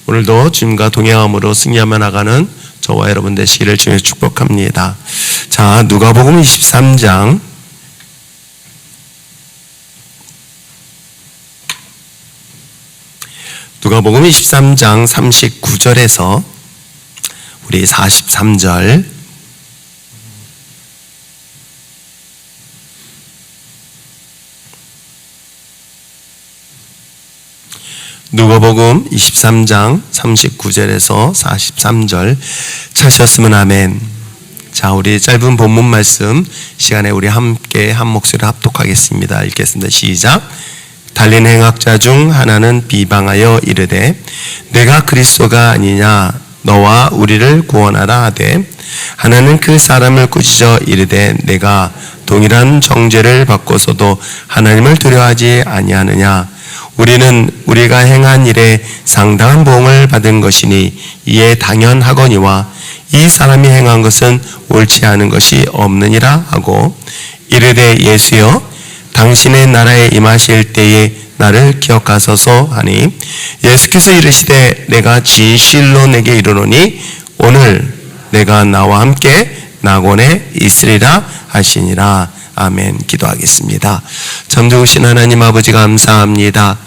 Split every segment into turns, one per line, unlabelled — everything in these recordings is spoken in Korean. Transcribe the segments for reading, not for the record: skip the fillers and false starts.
오늘도 주님과 동행함으로 승리하며 나가는 저와 여러분 되시기를 주님의 축복합니다. 자, 누가복음 23장 누가복음 23장 39절에서 우리 43절 누가복음 23장 39절에서 43절 찾으셨으면 아멘. 자, 우리 짧은 본문 말씀 시간에 우리 함께 한 목소리로 합독하겠습니다. 읽겠습니다. 시작. 달린 행악자 중 하나는 비방하여 이르되 내가 그리스도가 아니냐 너와 우리를 구원하라 하되 하나는 그 사람을 꾸짖어 이르되 내가 동일한 정죄를 받고서도 하나님을 두려워하지 아니하느냐 우리는 우리가 행한 일에 상당한 보응을 받은 것이니 이에 당연하거니와 이 사람이 행한 것은 옳지 않은 것이 없느니라 하고 이르되 예수여 당신의 나라에 임하실 때에 나를 기억하소서 하니 예수께서 이르시되 내가 진실로 내게 이르노니 오늘 내가 나와 함께 낙원에 있으리라 하시니라. 아멘. 기도하겠습니다. 참 좋으신 하나님 아버지 감사합니다.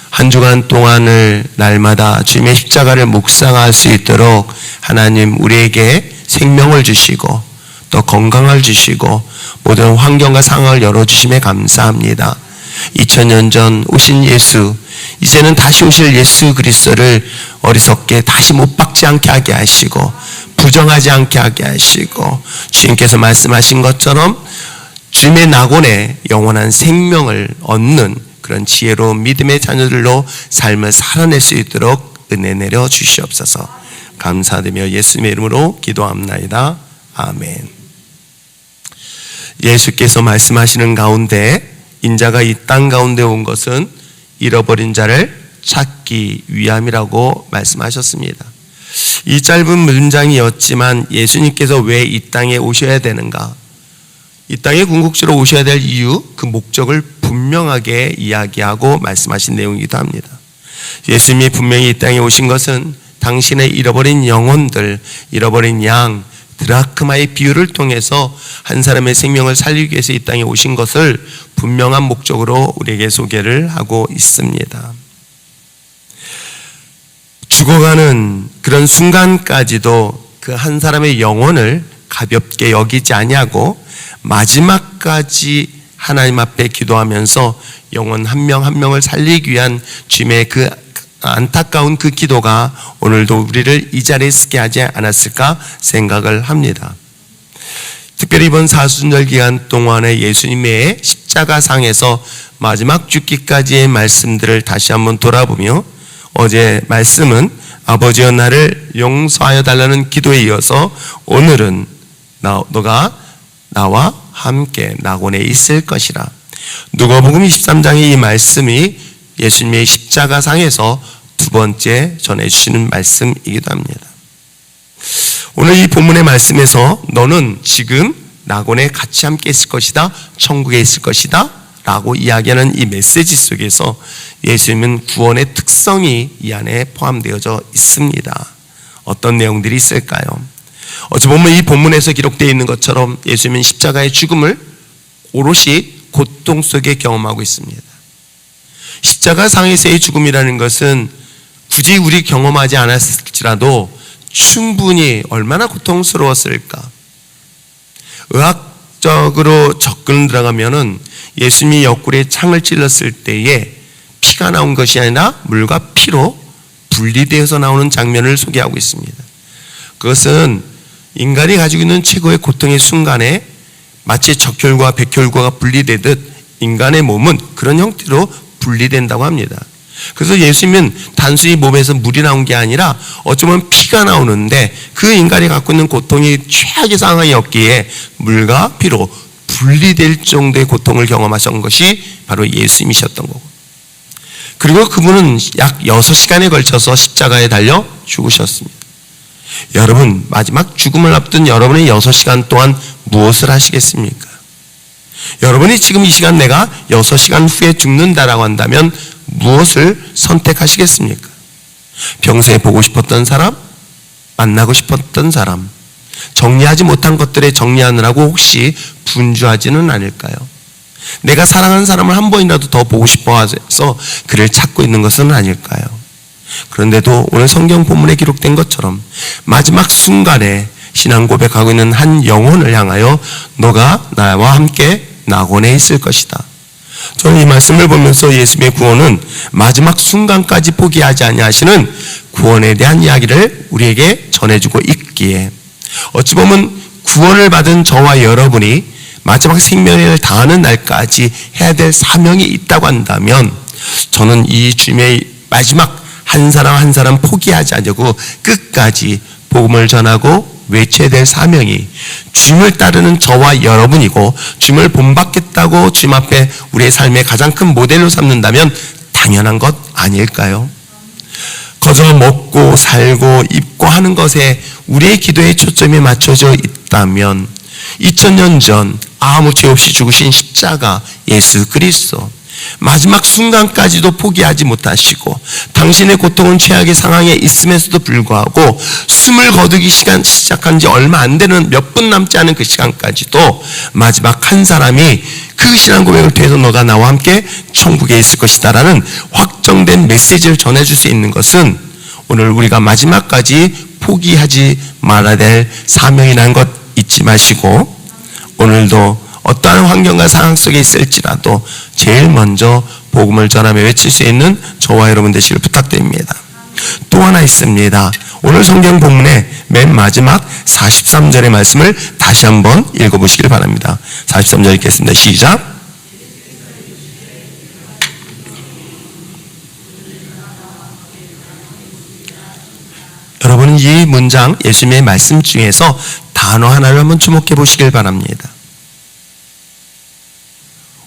한 주간 동안을 날마다 주님의 십자가를 묵상할 수 있도록 하나님 우리에게 생명을 주시고 또 건강을 주시고 모든 환경과 상황을 열어주심에 감사합니다. 2000년 전 오신 예수, 이제는 다시 오실 예수 그리스도를 어리석게 다시 못 박지 않게 하게 하시고 부정하지 않게 하게 하시고 주님께서 말씀하신 것처럼 주님의 낙원에 영원한 생명을 얻는 그런 지혜로운 믿음의 자녀들로 삶을 살아낼 수 있도록 은혜 내려 주시옵소서. 감사드리며 예수님의 이름으로 기도합나이다. 아멘. 예수께서 말씀하시는 가운데 인자가 이 땅 가운데 온 것은 잃어버린 자를 찾기 위함이라고 말씀하셨습니다. 이 짧은 문장이었지만 예수님께서 왜 이 땅에 오셔야 되는가? 이 땅에 궁극적으로 오셔야 될 이유, 그 목적을 분명하게 이야기하고 말씀하신 내용이기도 합니다. 예수님이 분명히 이 땅에 오신 것은 당신의 잃어버린 영혼들, 잃어버린 양, 드라크마의 비유를 통해서 한 사람의 생명을 살리기 위해서 이 땅에 오신 것을 분명한 목적으로 우리에게 소개를 하고 있습니다. 죽어가는 그런 순간까지도 그 한 사람의 영혼을 가볍게 여기지 아니하고 마지막까지 하나님 앞에 기도하면서 영혼 한 명 한 명을 살리기 위한 주님의 그 안타까운 그 기도가 오늘도 우리를 이 자리에 서게 하지 않았을까 생각을 합니다. 특별히 이번 사순절 기간 동안에 예수님의 십자가상에서 마지막 죽기까지의 말씀들을 다시 한번 돌아보며 어제 말씀은 아버지여 나를 용서하여 달라는 기도에 이어서 오늘은 너가 나와 함께 낙원에 있을 것이라. 누가복음 23장의 이 말씀이 예수님의 십자가상에서 두 번째 전해주시는 말씀이기도 합니다. 오늘 이 본문의 말씀에서 너는 지금 낙원에 같이 함께 있을 것이다, 천국에 있을 것이다 라고 이야기하는 이 메시지 속에서 예수님은 구원의 특성이 이 안에 포함되어져 있습니다. 어떤 내용들이 있을까요? 어찌 보면 이 본문에서 기록되어 있는 것처럼 예수님은 십자가의 죽음을 오롯이 고통 속에 경험하고 있습니다. 십자가상에서의 죽음이라는 것은 굳이 우리 경험하지 않았을지라도 충분히 얼마나 고통스러웠을까. 의학적으로 접근 들어가면은 예수님이 옆구리에 창을 찔렀을 때에 피가 나온 것이 아니라 물과 피로 분리되어서 나오는 장면을 소개하고 있습니다. 그것은 인간이 가지고 있는 최고의 고통의 순간에 마치 적혈과 백혈구가 분리되듯 인간의 몸은 그런 형태로 분리된다고 합니다. 그래서 예수님은 단순히 몸에서 물이 나온 게 아니라 어쩌면 피가 나오는데 그 인간이 갖고 있는 고통이 최악의 상황이었기에 물과 피로 분리될 정도의 고통을 경험하신 것이 바로 예수님이셨던 거고, 그리고 그분은 약 6시간에 걸쳐서 십자가에 달려 죽으셨습니다. 여러분, 마지막 죽음을 앞둔 여러분의 6시간 동안 무엇을 하시겠습니까? 여러분이 지금 이 시간 내가 6시간 후에 죽는다라고 한다면 무엇을 선택하시겠습니까? 평소에 보고 싶었던 사람, 만나고 싶었던 사람, 정리하지 못한 것들에 정리하느라고 혹시 분주하지는 않을까요? 내가 사랑하는 사람을 한 번이라도 더 보고 싶어 해서 그를 찾고 있는 것은 아닐까요? 그런데도 오늘 성경 본문에 기록된 것처럼 마지막 순간에 신앙 고백하고 있는 한 영혼을 향하여 너가 나와 함께 낙원에 있을 것이다. 저는 이 말씀을 보면서 예수님의 구원은 마지막 순간까지 포기하지 아니하시는 구원에 대한 이야기를 우리에게 전해주고 있기에 어찌 보면 구원을 받은 저와 여러분이 마지막 생명을 다하는 날까지 해야 될 사명이 있다고 한다면 저는 이 주님의 마지막 한 사람 한 사람 포기하지 않고 끝까지 복음을 전하고 외쳐야 될 사명이 주님을 따르는 저와 여러분이고 주님을 본받겠다고 주님 앞에 우리의 삶의 가장 큰 모델로 삼는다면 당연한 것 아닐까요? 거저 먹고 살고 입고 하는 것에 우리의 기도의 초점이 맞춰져 있다면 2000년 전 아무 죄 없이 죽으신 십자가 예수 그리스도 마지막 순간까지도 포기하지 못하시고 당신의 고통은 최악의 상황에 있음에서도 불구하고 숨을 거두기 시작한 지 얼마 안 되는 몇 분 남지 않은 그 시간까지도 마지막 한 사람이 그 신앙 고백을 통해서 너가 나와 함께 천국에 있을 것이다 라는 확정된 메시지를 전해줄 수 있는 것은 오늘 우리가 마지막까지 포기하지 말아야 될 사명이라는 것 잊지 마시고 오늘도 어떠한 환경과 상황 속에 있을지라도 제일 먼저 복음을 전하며 외칠 수 있는 저와 여러분 되시길 부탁드립니다. 또 하나 있습니다. 오늘 성경 본문의 맨 마지막 43절의 말씀을 다시 한번 읽어보시길 바랍니다. 43절 읽겠습니다. 시작. 여러분은 이 문장 예수님의 말씀 중에서 단어 하나를 한번 주목해 보시길 바랍니다.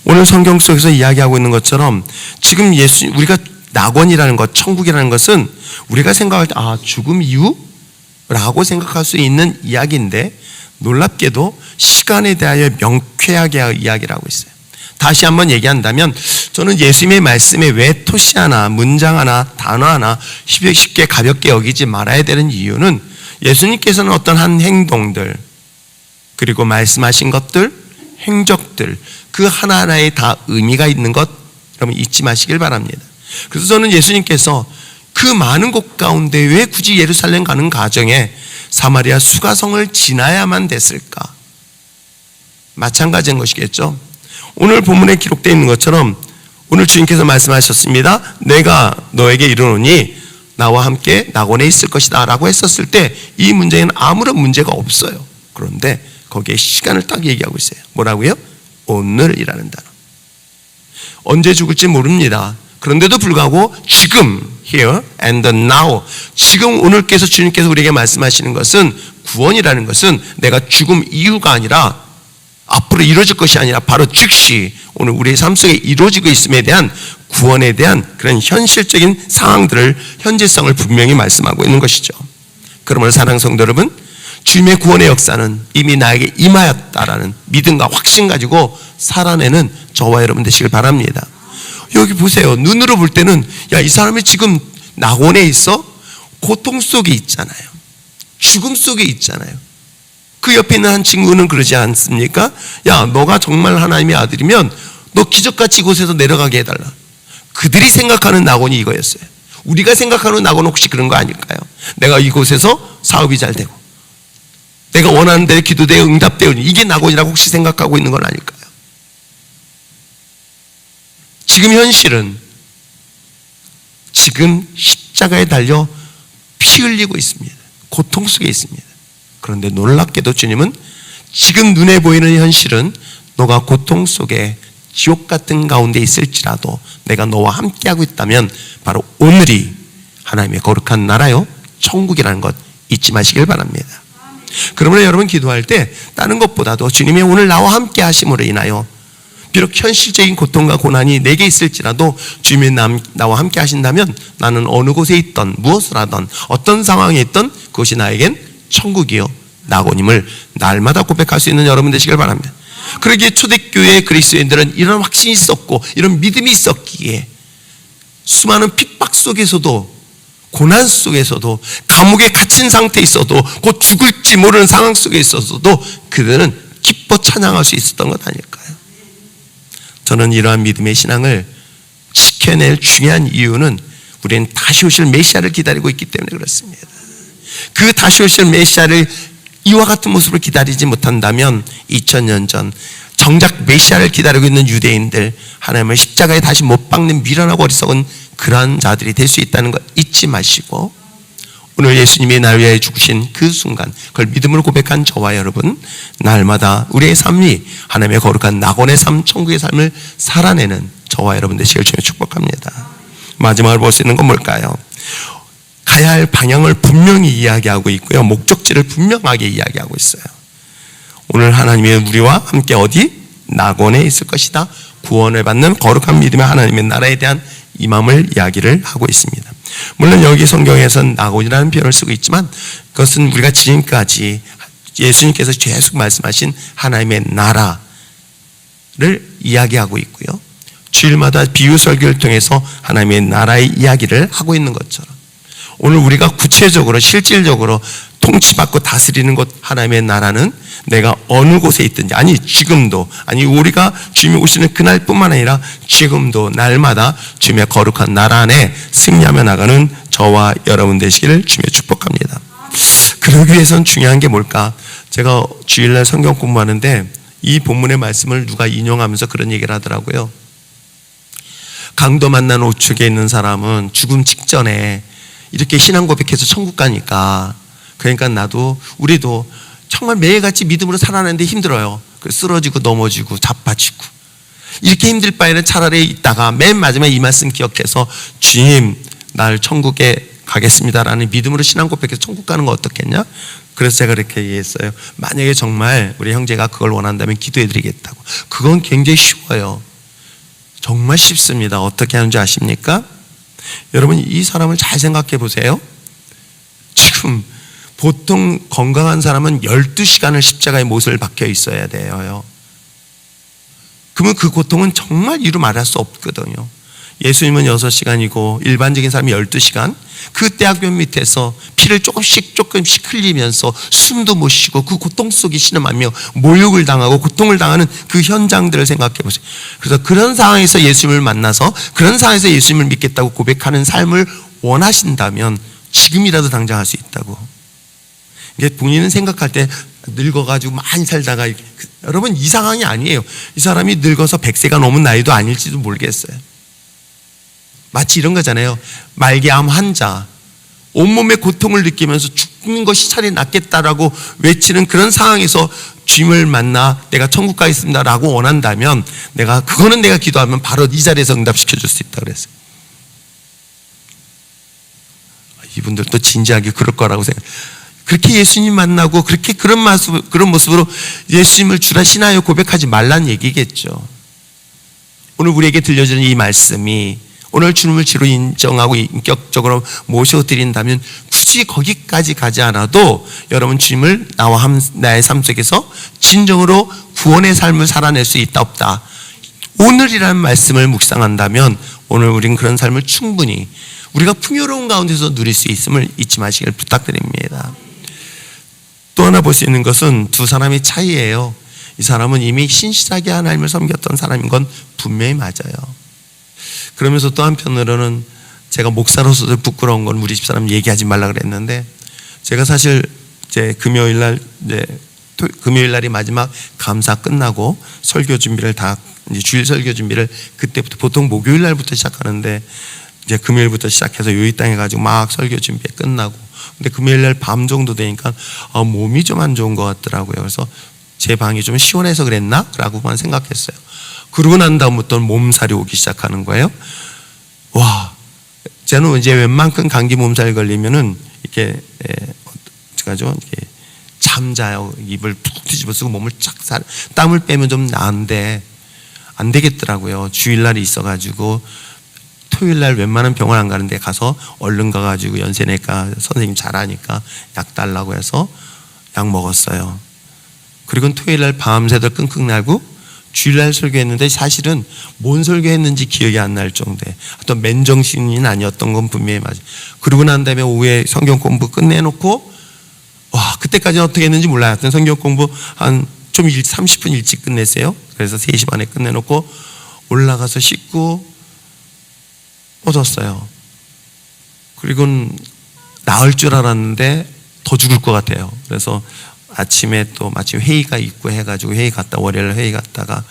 오늘 성경 속에서 이야기하고 있는 것처럼 지금 우리가 낙원이라는 것, 천국이라는 것은 우리가 생각할 때 죽음 이후라고 생각할 수 있는 이야기인데 놀랍게도 시간에 대하여 명쾌하게 이야기를 하고 있어요. 다시 한번 얘기한다면 저는 예수님의 말씀에 왜 토시 하나, 문장 하나, 단어 하나 쉽게 가볍게 여기지 말아야 되는 이유는 예수님께서는 어떤 한 행동들 그리고 말씀하신 것들, 행적들 그 하나하나에 다 의미가 있는 것 여러분 잊지 마시길 바랍니다. 그래서 저는 예수님께서 그 많은 곳 가운데 왜 굳이 예루살렘 가는 과정에 사마리아 수가성을 지나야만 됐을까? 마찬가지인 것이겠죠. 오늘 본문에 기록되어 있는 것처럼 오늘 주님께서 말씀하셨습니다. 내가 너에게 이르노니 나와 함께 낙원에 있을 것이다 라고 했었을 때 이 문제에는 아무런 문제가 없어요. 그런데 거기에 시간을 딱 얘기하고 있어요. 뭐라고요? 오늘이라는 단어. 언제 죽을지 모릅니다. 그런데도 불구하고 지금 here and now 지금 오늘께서 주님께서 우리에게 말씀하시는 것은 구원이라는 것은 내가 죽음 이후가 아니라 앞으로 이루어질 것이 아니라 바로 즉시 오늘 우리의 삶 속에 이루어지고 있음에 대한 구원에 대한 그런 현실적인 상황들을 현재성을 분명히 말씀하고 있는 것이죠. 그러므로 사랑하는 성도 여러분, 주님의 구원의 역사는 이미 나에게 임하였다라는 믿음과 확신 가지고 살아내는 저와 여러분 되시길 바랍니다. 여기 보세요. 눈으로 볼 때는 이 사람이 지금 낙원에 있어? 고통 속에 있잖아요. 죽음 속에 있잖아요. 그 옆에 있는 한 친구는 그러지 않습니까? 너가 정말 하나님의 아들이면 너 기적같이 이곳에서 내려가게 해달라. 그들이 생각하는 낙원이 이거였어요. 우리가 생각하는 낙원은 혹시 그런 거 아닐까요? 내가 이곳에서 사업이 잘 되고 내가 원하는 대로 기도되어 응답되어 이게 낙원이라고 혹시 생각하고 있는 건 아닐까요? 지금 현실은 지금 십자가에 달려 피 흘리고 있습니다. 고통 속에 있습니다. 그런데 놀랍게도 주님은 지금 눈에 보이는 현실은 너가 고통 속에 지옥 같은 가운데 있을지라도 내가 너와 함께하고 있다면 바로 오늘이 하나님의 거룩한 나라요 천국이라는 것 잊지 마시길 바랍니다. 그러므로 여러분 기도할 때 다른 것보다도 주님이 오늘 나와 함께 하심으로 인하여 비록 현실적인 고통과 고난이 내게 있을지라도 주님이 나와 함께 하신다면 나는 어느 곳에 있던 무엇을 하던 어떤 상황에 있던 그것이 나에겐 천국이요 낙원임을 날마다 고백할 수 있는 여러분 되시길 바랍니다. 그러기에 초대교회 그리스도인들은 이런 확신이 있었고 이런 믿음이 있었기에 수많은 핍박 속에서도 고난 속에서도, 감옥에 갇힌 상태에 있어도, 곧 죽을지 모르는 상황 속에 있어서도 그들은 기뻐 찬양할 수 있었던 것 아닐까요? 저는 이러한 믿음의 신앙을 지켜낼 중요한 이유는 우리는 다시 오실 메시아를 기다리고 있기 때문에 그렇습니다. 그 다시 오실 메시아를 이와 같은 모습으로 기다리지 못한다면 2000년 전 정작 메시아를 기다리고 있는 유대인들, 하나님을 십자가에 다시 못 박는 미련하고 어리석은 그러한 자들이 될 수 있다는 것 잊지 마시고, 오늘 예수님이 날 위하여 죽으신 그 순간 그걸 믿음으로 고백한 저와 여러분, 날마다 우리의 삶이 하나님의 거룩한 낙원의 삶, 천국의 삶을 살아내는 저와 여러분 되시길 주님 축복합니다. 마지막으로 볼 수 있는 건 뭘까요? 가야 할 방향을 분명히 이야기하고 있고요, 목적지를 분명하게 이야기하고 있어요. 오늘 하나님의 우리와 함께 어디? 낙원에 있을 것이다. 구원을 받는 거룩한 믿음의 하나님의 나라에 대한 이 마음을 이야기를 하고 있습니다. 물론 여기 성경에서는 낙원이라는 표현을 쓰고 있지만 그것은 우리가 지금까지 예수님께서 계속 말씀하신 하나님의 나라를 이야기하고 있고요, 주일마다 비유 설교를 통해서 하나님의 나라의 이야기를 하고 있는 것처럼 오늘 우리가 구체적으로 실질적으로 통치받고 다스리는 것 하나님의 나라는 내가 어느 곳에 있든지, 아니 지금도, 아니 우리가 주님이 오시는 그날뿐만 아니라 지금도 날마다 주님의 거룩한 나라 안에 승리하며 나가는 저와 여러분 되시기를 주님의 축복합니다. 그러기 위해서는 중요한 게 뭘까? 제가 주일날 성경 공부하는데 이 본문의 말씀을 누가 인용하면서 그런 얘기를 하더라고요. 강도 만난 우측에 있는 사람은 죽음 직전에 이렇게 신앙 고백해서 천국 가니까, 그러니까 우리도 정말 매일같이 믿음으로 살아내는데 힘들어요. 쓰러지고 넘어지고 자빠지고, 이렇게 힘들 바에는 차라리 있다가 맨 마지막에 이 말씀 기억해서 주님 날 천국에 가겠습니다라는 믿음으로 신앙 고백해서 천국 가는 거 어떻겠냐? 그래서 제가 이렇게 얘기했어요. 만약에 정말 우리 형제가 그걸 원한다면 기도해 드리겠다고. 그건 굉장히 쉬워요. 정말 쉽습니다. 어떻게 하는지 아십니까? 여러분, 이 사람을 잘 생각해 보세요. 지금 보통 건강한 사람은 12시간을 십자가에 못을 박혀 있어야 돼요. 그러면 그 고통은 정말 이루 말할 수 없거든요. 예수님은 6시간이고 일반적인 사람이 12시간, 그 대학변 밑에서 피를 조금씩 흘리면서 숨도 못 쉬고 그 고통 속에 신음하며 모욕을 당하고 고통을 당하는 그 현장들을 생각해 보세요. 그래서 그런 상황에서 예수님을 만나서 그런 상황에서 예수님을 믿겠다고 고백하는 삶을 원하신다면 지금이라도 당장 할 수 있다고. 이게 본인은 생각할 때 늙어가지고 많이 살다가, 여러분 이 상황이 아니에요. 이 사람이 늙어서 100세가 넘은 나이도 아닐지도 모르겠어요. 마치 이런 거잖아요. 말기암 환자, 온몸의 고통을 느끼면서 죽는 것이 차라리 낫겠다라고 외치는 그런 상황에서 주님을 만나 내가 천국 가겠습니다 라고 원한다면 그거는 내가 기도하면 바로 이 자리에서 응답시켜 줄 수 있다 그랬어요. 이분들도 진지하게 그럴 거라고 그렇게 예수님 만나고 그렇게 그런 모습으로 예수님을 주라 신하여 고백하지 말란 얘기겠죠. 오늘 우리에게 들려주는 이 말씀이 오늘 주님을 주로 인정하고 인격적으로 모셔드린다면 굳이 거기까지 가지 않아도 여러분 주님을 나의 삶 속에서 진정으로 구원의 삶을 살아낼 수 있다 없다, 오늘이라는 말씀을 묵상한다면 오늘 우리는 그런 삶을 충분히 우리가 풍요로운 가운데서 누릴 수 있음을 잊지 마시길 부탁드립니다. 또 하나 볼 수 있는 것은 두 사람의 차이예요. 이 사람은 이미 신실하게 하나님을 섬겼던 사람인 건 분명히 맞아요. 그러면서 또 한편으로는 제가 목사로서도 부끄러운 건 우리 집사람 얘기하지 말라 그랬는데, 제가 사실 이제 금요일날이 마지막 감사 끝나고 설교 준비를 이제 주일 설교 준비를 그때부터 보통 목요일날부터 시작하는데 이제 금요일부터 시작해서 요이 땅에 가지고 막 설교 준비 끝나고, 근데 금요일날 밤 정도 되니까 몸이 좀 안 좋은 것 같더라고요. 그래서 제 방이 좀 시원해서 그랬나? 라고만 생각했어요. 그러고 난 다음부터 몸살이 오기 시작하는 거예요. 와, 저는 이제 웬만큼 감기 몸살 걸리면은 이렇게 어떡하죠? 이렇게 잠자요. 입을 푹 뒤집어 쓰고 몸을 쫙 땀을 빼면 좀 나은데 안 되겠더라고요. 주일날이 있어가지고 토요일날 웬만한 병원 안 가는데 가서 얼른 가가지고 연세내과 선생님 잘하니까 약 달라고 해서 약 먹었어요. 그리고 토요일날 밤새도록 끙끙 나고 주일날 설교했는데 사실은 뭔 설교했는지 기억이 안 날 정도의 어떤 맨정신이 아니었던 건 분명히 맞아요. 그러고 난 다음에 오후에 성경 공부 끝내놓고 와, 그때까지는 어떻게 했는지 몰라요. 하여튼 성경 공부 한 좀 30분 일찍 끝냈어요. 그래서 3시 반에 끝내놓고 올라가서 씻고 얻었어요. 그리고 나을 줄 알았는데 더 죽을 것 같아요. 그래서 아침에 또 마침 회의가 있고 해가지고 월요일 회의 갔다가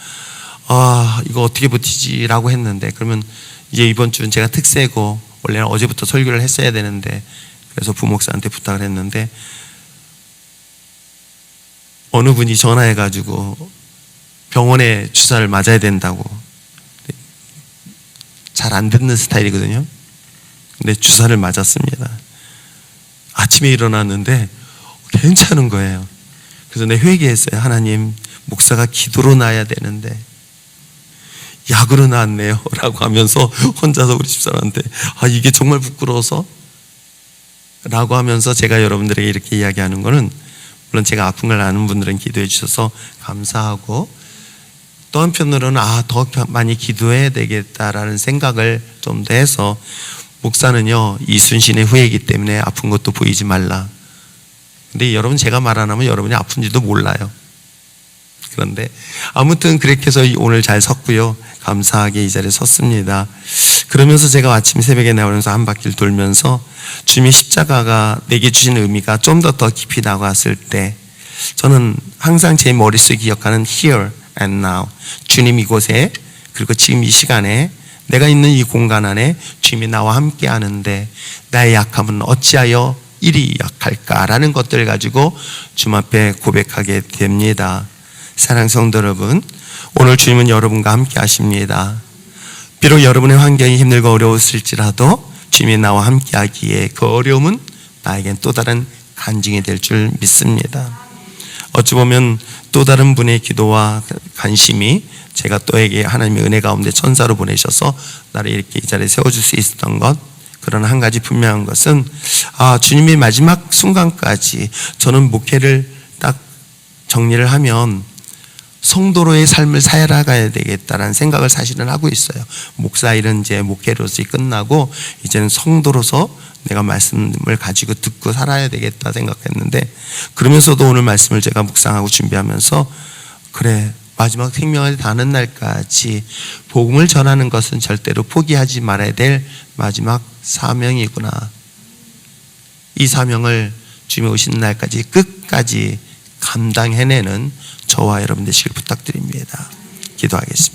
이거 어떻게 버티지라고 했는데, 그러면 이제 이번 주는 제가 특세고 원래는 어제부터 설교를 했어야 되는데, 그래서 부목사한테 부탁을 했는데 어느 분이 전화해가지고 병원에 주사를 맞아야 된다고. 잘 안 듣는 스타일이거든요. 근데 주사를 맞았습니다. 아침에 일어났는데 괜찮은 거예요. 그래서 내가 회개했어요. 하나님, 목사가 기도로 나아야 되는데 약으로 나았네요 라고 하면서 혼자서 우리 집사람한테 이게 정말 부끄러워서 라고 하면서 제가 여러분들에게 이렇게 이야기하는 거는, 물론 제가 아픈 걸 아는 분들은 기도해 주셔서 감사하고, 또 한편으로는 더 많이 기도해야 되겠다라는 생각을 좀 더 해서, 목사는요 이순신의 후예이기 때문에 아픈 것도 보이지 말라. 근데 여러분, 제가 말 안 하면 여러분이 아픈지도 몰라요. 그런데 아무튼 그렇게 해서 오늘 잘 섰고요. 감사하게 이 자리에 섰습니다. 그러면서 제가 아침 새벽에 나오면서 한 바퀴를 돌면서 주님의 십자가가 내게 주신 의미가 좀 더 깊이 다가왔을 때, 저는 항상 제 머릿속에 기억하는 here and now, 주님 이곳에, 그리고 지금 이 시간에 내가 있는 이 공간 안에 주님이 나와 함께 하는데 나의 약함은 어찌하여 이리 약할까라는 것들을 가지고 주님 앞에 고백하게 됩니다. 사랑하는 성도 여러분, 오늘 주님은 여러분과 함께 하십니다. 비록 여러분의 환경이 힘들고 어려웠을지라도 주님이 나와 함께 하기에 그 어려움은 나에겐 또 다른 간증이 될 줄 믿습니다. 어찌 보면 또 다른 분의 기도와 관심이 제가 또에게 하나님의 은혜 가운데 천사로 보내셔서 나를 이렇게 이 자리에 세워줄 수 있었던 것, 그러나 한 가지 분명한 것은 주님의 마지막 순간까지 저는 목회를 딱 정리를 하면 성도로의 삶을 살아가야 되겠다라는 생각을 사실은 하고 있어요. 목사 일은 이제 목회로서 끝나고 이제는 성도로서 내가 말씀을 가지고 듣고 살아야 되겠다 생각했는데, 그러면서도 오늘 말씀을 제가 묵상하고 준비하면서 그래, 마지막 생명을 다하는 날까지 복음을 전하는 것은 절대로 포기하지 말아야 될 마지막 사명이구나. 이 사명을 주님이 오시는 날까지 끝까지 감당해내는 저와 여러분 되시길 부탁드립니다. 기도하겠습니다.